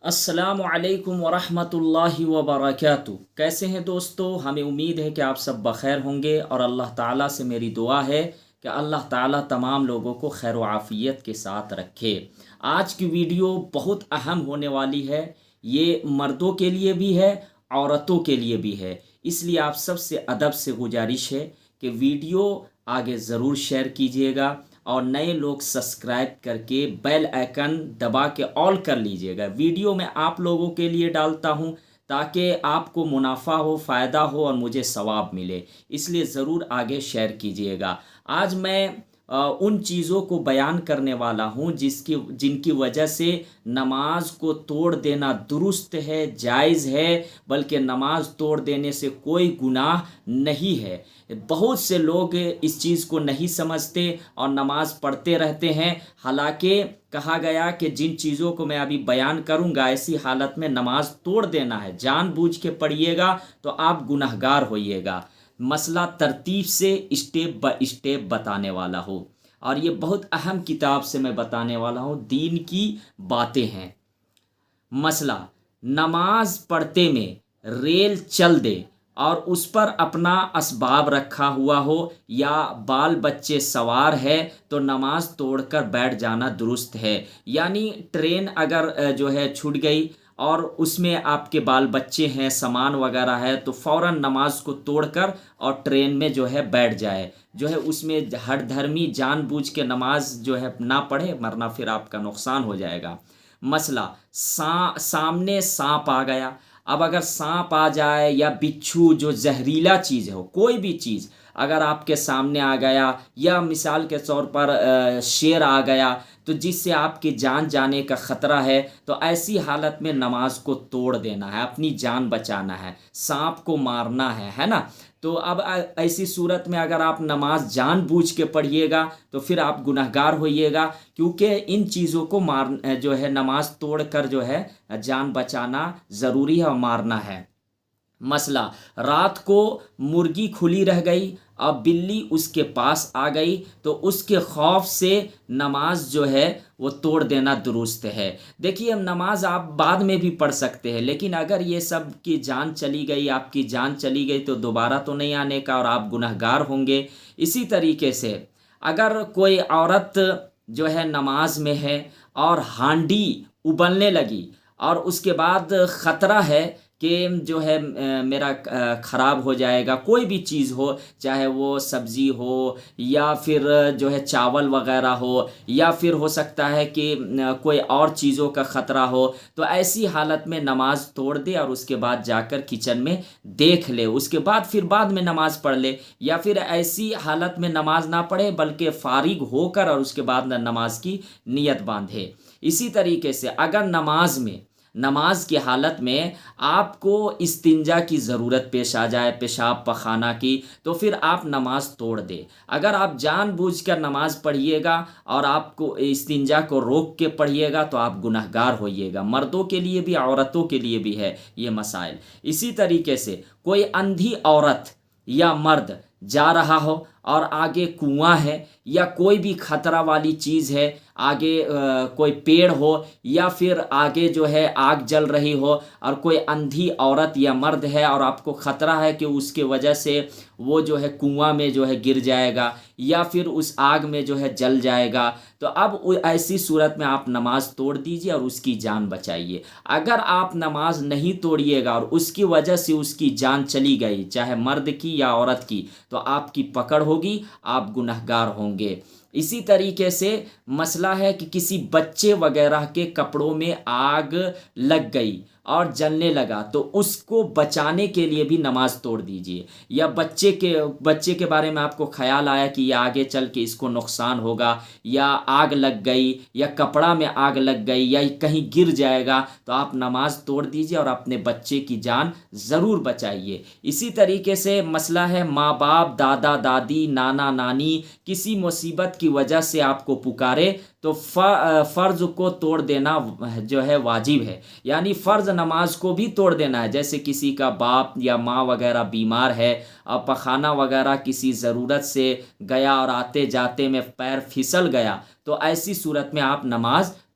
السلام علیکم ورحمۃ اللہ وبرکاتہ۔ کیسے ہیں دوستو؟ ہمیں امید ہے کہ آپ سب بخیر ہوں گے، اور اللہ تعالیٰ سے میری دعا ہے کہ اللہ تعالیٰ تمام لوگوں کو خیر و عافیت کے ساتھ رکھے۔ آج کی ویڈیو بہت اہم ہونے والی ہے، یہ مردوں کے لیے بھی ہے، عورتوں کے لیے بھی ہے، اس لیے آپ سب سے ادب سے گزارش ہے کہ ویڈیو آگے ضرور شیئر کیجیے گا، اور نئے لوگ سبسکرائب کر کے بیل آئیکن دبا کے آل کر لیجئے گا۔ ویڈیو میں آپ لوگوں کے لیے ڈالتا ہوں تاکہ آپ کو منافع ہو، فائدہ ہو اور مجھے ثواب ملے، اس لیے ضرور آگے شیئر کیجئے گا۔ آج میں ان چیزوں کو بیان کرنے والا ہوں جن کی وجہ سے نماز کو توڑ دینا درست ہے، جائز ہے، بلکہ نماز توڑ دینے سے کوئی گناہ نہیں ہے۔ بہت سے لوگ اس چیز کو نہیں سمجھتے اور نماز پڑھتے رہتے ہیں، حالانکہ کہا گیا کہ جن چیزوں کو میں ابھی بیان کروں گا ایسی حالت میں نماز توڑ دینا ہے، جان بوجھ کے پڑھیے گا تو آپ گنہگار ہوئیے گا۔ مسئلہ ترتیب سے اسٹیپ بائی اسٹیپ بتانے والا ہوں، اور یہ بہت اہم کتاب سے میں بتانے والا ہوں، دین کی باتیں ہیں۔ مسئلہ: نماز پڑھتے میں ریل چل دے اور اس پر اپنا اسباب رکھا ہوا ہو یا بال بچے سوار ہے تو نماز توڑ کر بیٹھ جانا درست ہے۔ یعنی ٹرین اگر جو ہے چھوٹ گئی اور اس میں آپ کے بال بچے ہیں، سامان وغیرہ ہے، تو فوراً نماز کو توڑ کر اور ٹرین میں جو ہے بیٹھ جائے، جو ہے اس میں ہر دھرمی جان بوجھ کے نماز جو ہے نہ پڑھے، ورنہ پھر آپ کا نقصان ہو جائے گا۔ مسئلہ: سامنے سانپ آ گیا۔ اب اگر سانپ آ جائے یا بچھو جو زہریلا چیز ہو، کوئی بھی چیز اگر آپ کے سامنے آ گیا، یا مثال کے طور پر شیر آ گیا تو جس سے آپ کی جان جانے کا خطرہ ہے، تو ایسی حالت میں نماز کو توڑ دینا ہے، اپنی جان بچانا ہے، سانپ کو مارنا ہے نا۔ تو اب ایسی صورت میں اگر آپ نماز جان بوجھ کے پڑھیے گا تو پھر آپ گنہگار ہوئیے گا، کیونکہ ان چیزوں کو جو ہے نماز توڑ کر جو ہے جان بچانا ضروری ہے اور مارنا ہے۔ مسئلہ: رات کو مرغی کھلی رہ گئی اور بلی اس کے پاس آ گئی تو اس کے خوف سے نماز جو ہے وہ توڑ دینا درست ہے۔ دیکھیے، نماز آپ بعد میں بھی پڑھ سکتے ہیں، لیکن اگر یہ سب کی جان چلی گئی، آپ کی جان چلی گئی، تو دوبارہ تو نہیں آنے کا اور آپ گنہگار ہوں گے۔ اسی طریقے سے اگر کوئی عورت جو ہے نماز میں ہے اور ہانڈی ابلنے لگی اور اس کے بعد خطرہ ہے کہ جو ہے میرا خراب ہو جائے گا، کوئی بھی چیز ہو، چاہے وہ سبزی ہو یا پھر جو ہے چاول وغیرہ ہو، یا پھر ہو سکتا ہے کہ کوئی اور چیزوں کا خطرہ ہو، تو ایسی حالت میں نماز توڑ دے اور اس کے بعد جا کر کچن میں دیکھ لے، اس کے بعد پھر بعد میں نماز پڑھ لے، یا پھر ایسی حالت میں نماز نہ پڑھے بلکہ فارغ ہو کر اور اس کے بعد نماز کی نیت باندھے۔ اسی طریقے سے اگر نماز کی حالت میں آپ کو استنجا کی ضرورت پیش آ جائے، پیشاب پخانہ کی، تو پھر آپ نماز توڑ دے۔ اگر آپ جان بوجھ کر نماز پڑھیے گا اور آپ کو استنجا کو روک کے پڑھیے گا تو آپ گنہگار ہوئیے گا۔ مردوں کے لیے بھی عورتوں کے لیے بھی ہے یہ مسائل۔ اسی طریقے سے کوئی اندھی عورت یا مرد جا رہا ہو اور آگے کنواں ہے یا کوئی بھی خطرہ والی چیز ہے، آگے کوئی پیڑ ہو یا پھر آگے جو ہے آگ جل رہی ہو، اور کوئی اندھی عورت یا مرد ہے اور آپ کو خطرہ ہے کہ اس کے وجہ سے وہ جو ہے کنواں میں جو ہے گر جائے گا یا پھر اس آگ میں جو ہے جل جائے گا، تو اب ایسی صورت میں آپ نماز توڑ دیجیے اور اس کی جان بچائیے۔ اگر آپ نماز نہیں توڑیے گا اور اس کی وجہ سے اس کی جان چلی گئی، چاہے مرد کی یا عورت کی، تو آپ کی پکڑ ہوگی، آپ گنہگار ہوں گے۔ اسی طریقے سے مسئلہ ہے کہ کسی بچے وغیرہ کے کپڑوں میں آگ لگ گئی اور جلنے لگا تو اس کو بچانے کے لیے بھی نماز توڑ دیجیے۔ یا بچے کے بارے میں آپ کو خیال آیا کہ یہ آگے چل کے اس کو نقصان ہوگا، یا آگ لگ گئی، یا کپڑا میں آگ لگ گئی، یا کہیں گر جائے گا، تو آپ نماز توڑ دیجیے اور اپنے بچے کی جان ضرور بچائیے۔ اسی طریقے سے مسئلہ ہے ماں باپ، دادا دادی، نانا نانی کسی مصیبت کی وجہ سے آپ کو پکارے تو فرض کو توڑ دینا جو ہے واجب ہے، یعنی فرض نماز کو بھی توڑ دینا ہے۔ جیسے کسی کا باپ یا ماں وغیرہ بیمار ہے اور پخانہ وغیرہ کسی ضرورت سے گیا اور آتے جاتے میں پیر پھسل گیا، تو ایسی صورت میں آپ نماز